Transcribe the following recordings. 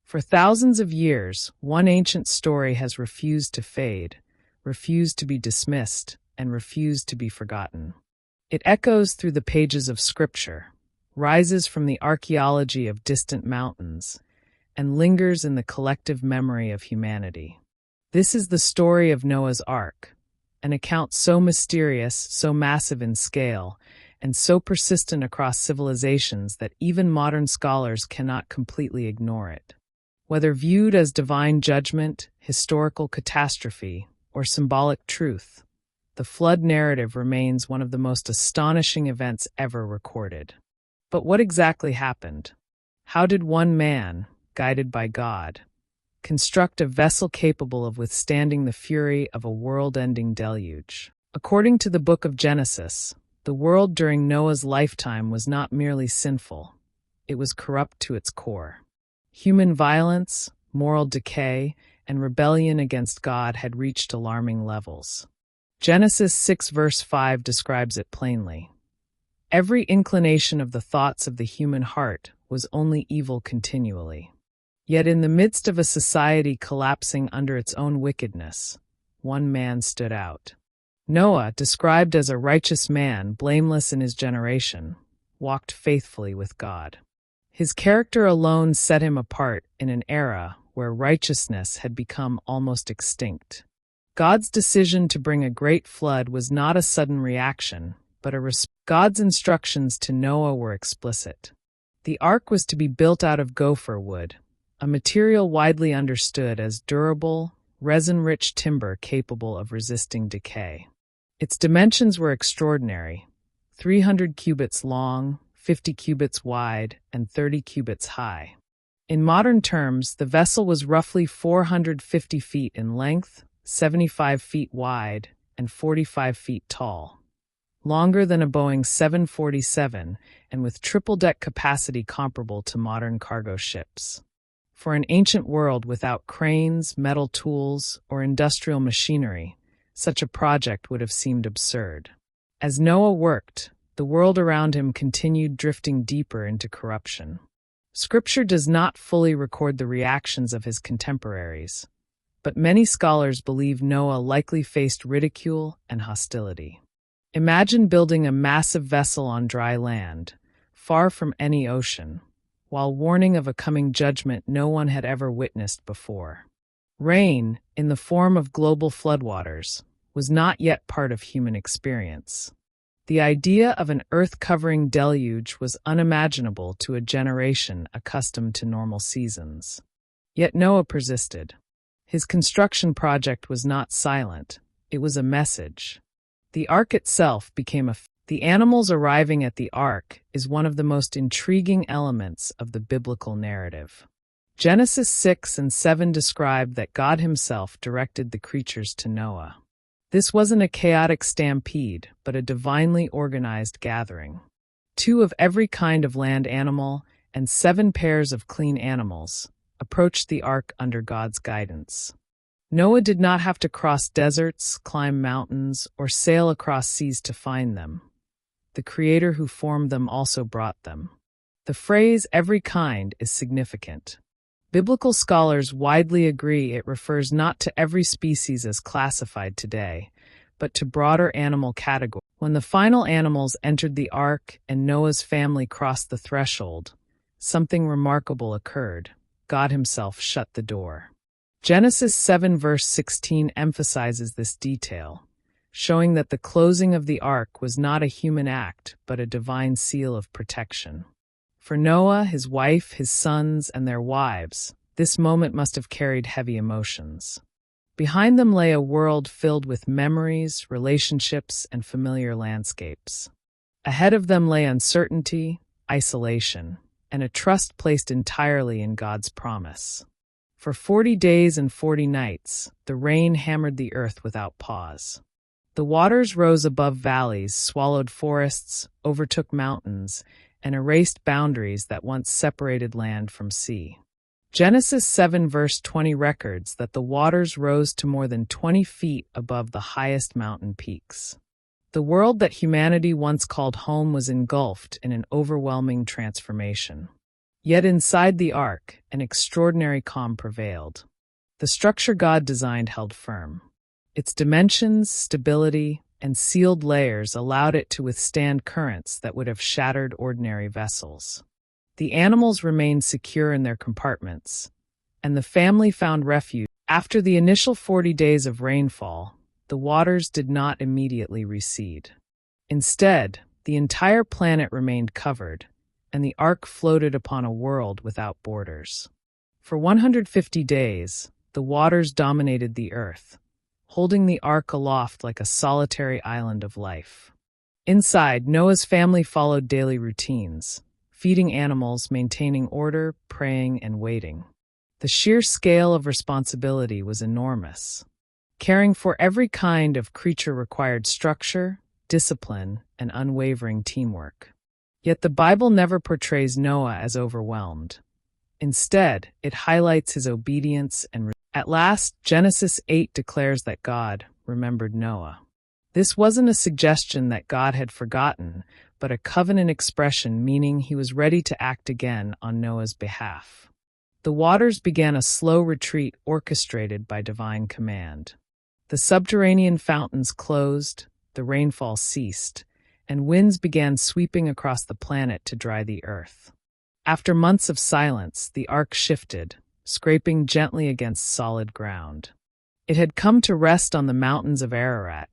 For thousands of years, one ancient story has refused to fade, refused to be dismissed, and refused to be forgotten. It echoes through the pages of Scripture, rises from the archaeology of distant mountains, and lingers in the collective memory of humanity. This is the story of Noah's Ark, an account so mysterious, so massive in scale, and so persistent across civilizations that even modern scholars cannot completely ignore it. Whether viewed as divine judgment, historical catastrophe, or symbolic truth, the flood narrative remains one of the most astonishing events ever recorded. But what exactly happened? How did one man, guided by God, construct a vessel capable of withstanding the fury of a world-ending deluge? According to the book of Genesis, the world during Noah's lifetime was not merely sinful, it was corrupt to its core. Human violence, moral decay, and rebellion against God had reached alarming levels. Genesis 6 verse 5 describes it plainly. Every inclination of the thoughts of the human heart was only evil continually. Yet in the midst of a society collapsing under its own wickedness, one man stood out. Noah, described as a righteous man, blameless in his generation, walked faithfully with God. His character alone set him apart in an era where righteousness had become almost extinct. God's decision to bring a great flood was not a sudden reaction, but God's instructions to Noah were explicit. The ark was to be built out of gopher wood, a material widely understood as durable, resin-rich timber capable of resisting decay. Its dimensions were extraordinary: 300 cubits long, 50 cubits wide, and 30 cubits high. In modern terms, the vessel was roughly 450 feet in length, 75 feet wide, and 45 feet tall. Longer than a Boeing 747, and with triple-deck capacity comparable to modern cargo ships. For an ancient world without cranes, metal tools, or industrial machinery, such a project would have seemed absurd. As Noah worked, the world around him continued drifting deeper into corruption. Scripture does not fully record the reactions of his contemporaries, but many scholars believe Noah likely faced ridicule and hostility. Imagine building a massive vessel on dry land, far from any ocean, while warning of a coming judgment no one had ever witnessed before. Rain, in the form of global floodwaters, was not yet part of human experience. The idea of an earth-covering deluge was unimaginable to a generation accustomed to normal seasons. Yet Noah persisted. His construction project was not silent, it was a message. The ark itself became The animals arriving at the ark is one of the most intriguing elements of the biblical narrative. Genesis 6 and 7 describe that God himself directed the creatures to Noah. This wasn't a chaotic stampede, but a divinely organized gathering. 2 of every kind of land animal and 7 pairs of clean animals approached the ark under God's guidance. Noah did not have to cross deserts, climb mountains, or sail across seas to find them. The Creator who formed them also brought them. The phrase "every kind" is significant. Biblical scholars widely agree it refers not to every species as classified today, but to broader animal categories. When the final animals entered the ark and Noah's family crossed the threshold, something remarkable occurred. God himself shut the door. Genesis 7 verse 16 emphasizes this detail, showing that the closing of the ark was not a human act, but a divine seal of protection. For Noah, his wife, his sons, and their wives, this moment must have carried heavy emotions. Behind them lay a world filled with memories, relationships, and familiar landscapes. Ahead of them lay uncertainty, isolation, and a trust placed entirely in God's promise. For 40 days and 40 nights, the rain hammered the earth without pause. The waters rose above valleys, swallowed forests, overtook mountains, and erased boundaries that once separated land from sea. Genesis 7 verse 20 records that the waters rose to more than 20 feet above the highest mountain peaks. The world that humanity once called home was engulfed in an overwhelming transformation. Yet inside the ark, an extraordinary calm prevailed. The structure God designed held firm. Its dimensions, stability, and sealed layers allowed it to withstand currents that would have shattered ordinary vessels. The animals remained secure in their compartments, and the family found refuge. After the initial 40 days of rainfall, the waters did not immediately recede. Instead, the entire planet remained covered, and the ark floated upon a world without borders. For 150 days, the waters dominated the earth, holding the ark aloft like a solitary island of life. Inside, Noah's family followed daily routines, feeding animals, maintaining order, praying, and waiting. The sheer scale of responsibility was enormous. Caring for every kind of creature required structure, discipline, and unwavering teamwork. Yet the Bible never portrays Noah as overwhelmed. Instead, it highlights his obedience and at last, Genesis 8 declares that God remembered Noah. This wasn't a suggestion that God had forgotten, but a covenant expression, meaning he was ready to act again on Noah's behalf. The waters began a slow retreat orchestrated by divine command. The subterranean fountains closed, the rainfall ceased, and winds began sweeping across the planet to dry the earth. After months of silence, the ark shifted, scraping gently against solid ground. It had come to rest on the mountains of Ararat,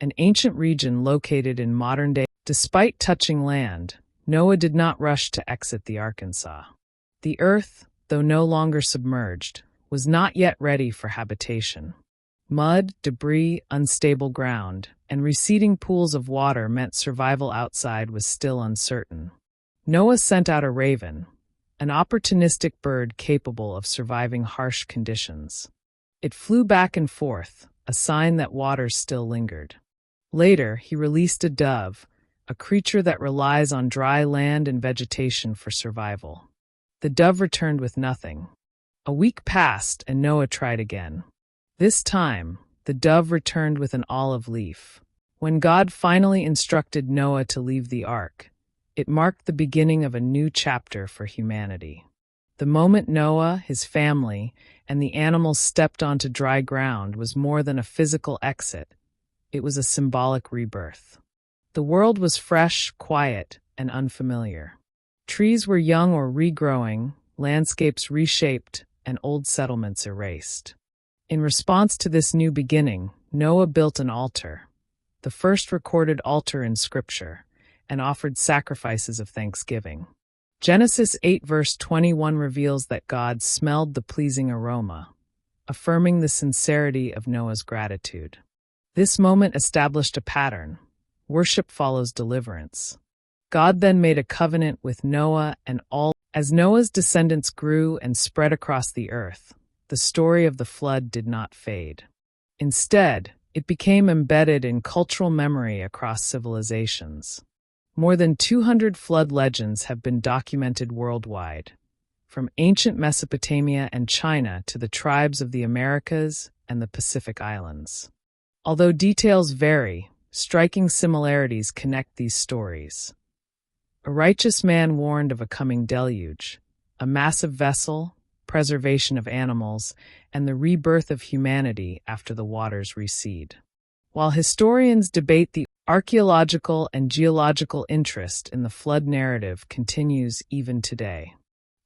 an ancient region located in modern-day. Despite touching land, Noah did not rush to exit the Arkansas. The earth, though no longer submerged, was not yet ready for habitation. Mud, debris, unstable ground, and receding pools of water meant survival outside was still uncertain. Noah sent out a raven, an opportunistic bird capable of surviving harsh conditions. It flew back and forth, a sign that waters still lingered. Later, he released a dove, a creature that relies on dry land and vegetation for survival. The dove returned with nothing. A week passed, and Noah tried again. This time, the dove returned with an olive leaf. When God finally instructed Noah to leave the ark, it marked the beginning of a new chapter for humanity. The moment Noah, his family, and the animals stepped onto dry ground was more than a physical exit. It was a symbolic rebirth. The world was fresh, quiet, and unfamiliar. Trees were young or regrowing, landscapes reshaped, and old settlements erased. In response to this new beginning, Noah built an altar, the first recorded altar in Scripture, and offered sacrifices of thanksgiving. Genesis 8 verse 21 reveals that God smelled the pleasing aroma, affirming the sincerity of Noah's gratitude. This moment established a pattern. Worship follows deliverance. God then made a covenant with Noah and all. As Noah's descendants grew and spread across the earth, the story of the flood did not fade. Instead, it became embedded in cultural memory across civilizations. More than 200 flood legends have been documented worldwide, from ancient Mesopotamia and China to the tribes of the Americas and the Pacific Islands. Although details vary, striking similarities connect these stories. A righteous man warned of a coming deluge, a massive vessel, preservation of animals, and the rebirth of humanity after the waters recede. While historians debate, the archaeological and geological interest in the flood narrative continues even today.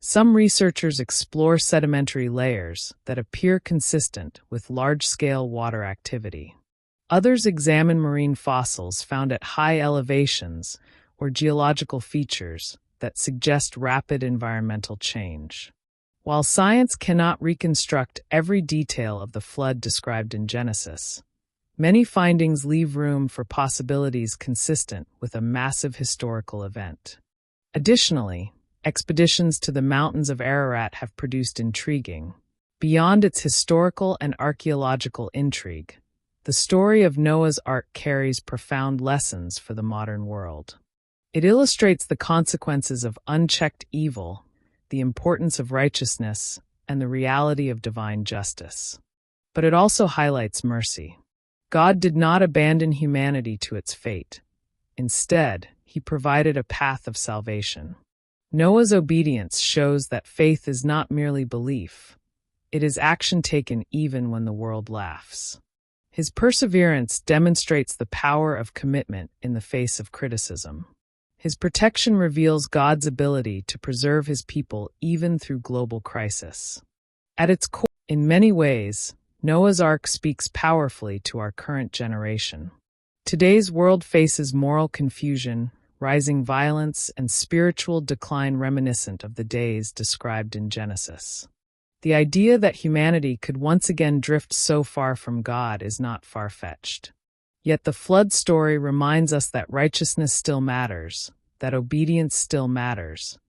Some researchers explore sedimentary layers that appear consistent with large-scale water activity. Others examine marine fossils found at high elevations or geological features that suggest rapid environmental change. While science cannot reconstruct every detail of the flood described in Genesis, many findings leave room for possibilities consistent with a massive historical event. Additionally, expeditions to the mountains of Ararat have produced intriguing. Beyond its historical and archaeological intrigue, the story of Noah's Ark carries profound lessons for the modern world. It illustrates the consequences of unchecked evil, the importance of righteousness, and the reality of divine justice. But it also highlights mercy. God did not abandon humanity to its fate. Instead, he provided a path of salvation. Noah's obedience shows that faith is not merely belief. It is action taken even when the world laughs. His perseverance demonstrates the power of commitment in the face of criticism. His protection reveals God's ability to preserve his people even through global crisis. At its core, in many ways, Noah's Ark speaks powerfully to our current generation. Today's world faces moral confusion, rising violence, and spiritual decline reminiscent of the days described in Genesis. The idea that humanity could once again drift so far from God is not far-fetched. Yet the flood story reminds us that righteousness still matters, that obedience still matters,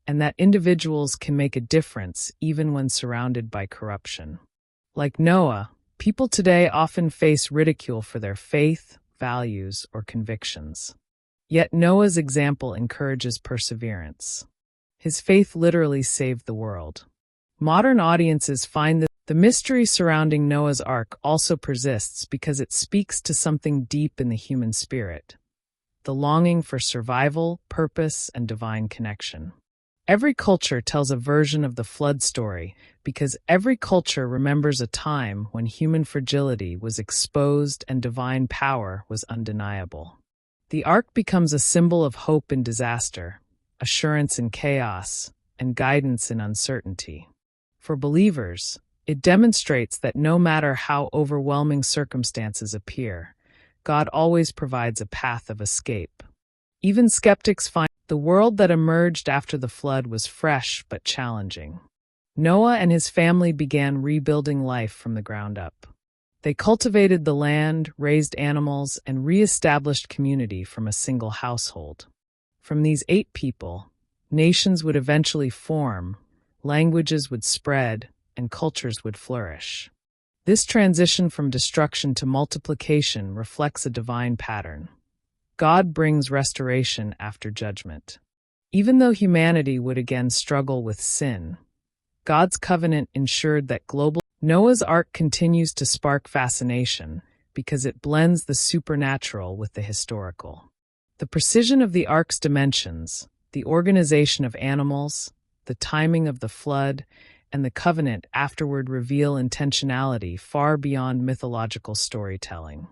and that individuals can make a difference even when surrounded by corruption. Like Noah, people today often face ridicule for their faith, values, or convictions. Yet Noah's example encourages perseverance. His faith literally saved the world. Modern audiences find that the mystery surrounding Noah's Ark also persists because it speaks to something deep in the human spirit, the longing for survival, purpose, and divine connection. Every culture tells a version of the flood story because every culture remembers a time when human fragility was exposed and divine power was undeniable. The Ark becomes a symbol of hope in disaster, assurance in chaos, and guidance in uncertainty. For believers, it demonstrates that no matter how overwhelming circumstances appear, God always provides a path of escape. Even skeptics find the world that emerged after the flood was fresh but challenging. Noah and his family began rebuilding life from the ground up. They cultivated the land, raised animals, and re-established community from a single household. From these 8 people, nations would eventually form, languages would spread, and cultures would flourish. This transition from destruction to multiplication reflects a divine pattern. God brings restoration after judgment. Even though humanity would again struggle with sin, God's covenant ensured that Noah's Ark continues to spark fascination because it blends the supernatural with the historical. The precision of the Ark's dimensions, the organization of animals, the timing of the flood, and the covenant afterward reveal intentionality far beyond mythological storytelling.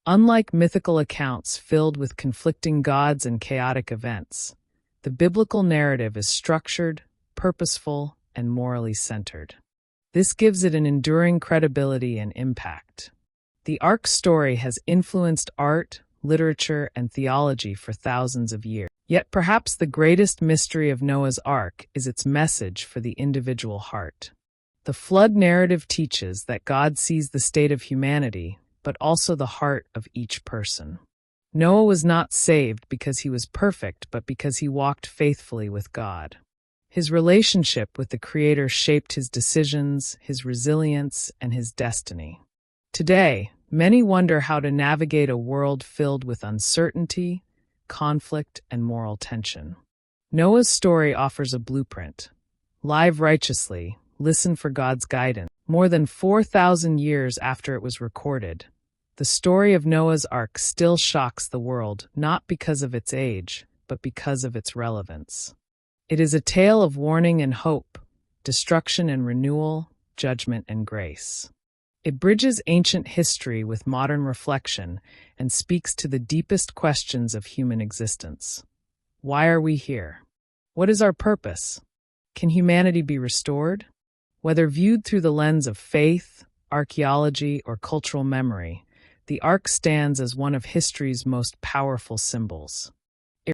Unlike mythical accounts filled with conflicting gods and chaotic events, the biblical narrative is structured, purposeful, and morally centered. This gives it an enduring credibility and impact. The Ark story has influenced art, literature, and theology for thousands of years. Yet perhaps the greatest mystery of Noah's Ark is its message for the individual heart. The flood narrative teaches that God sees the state of humanity, but also the heart of each person. Noah was not saved because he was perfect, but because he walked faithfully with God. His relationship with the Creator shaped his decisions, his resilience, and his destiny. Today, many wonder how to navigate a world filled with uncertainty, conflict, and moral tension. Noah's story offers a blueprint. Live righteously, listen for God's guidance. More than 4,000 years after it was recorded, the story of Noah's Ark still shocks the world, not because of its age, but because of its relevance. It is a tale of warning and hope, destruction and renewal, judgment and grace. It bridges ancient history with modern reflection and speaks to the deepest questions of human existence. Why are we here? What is our purpose? Can humanity be restored? Whether viewed through the lens of faith, archaeology, or cultural memory, the Ark stands as one of history's most powerful symbols.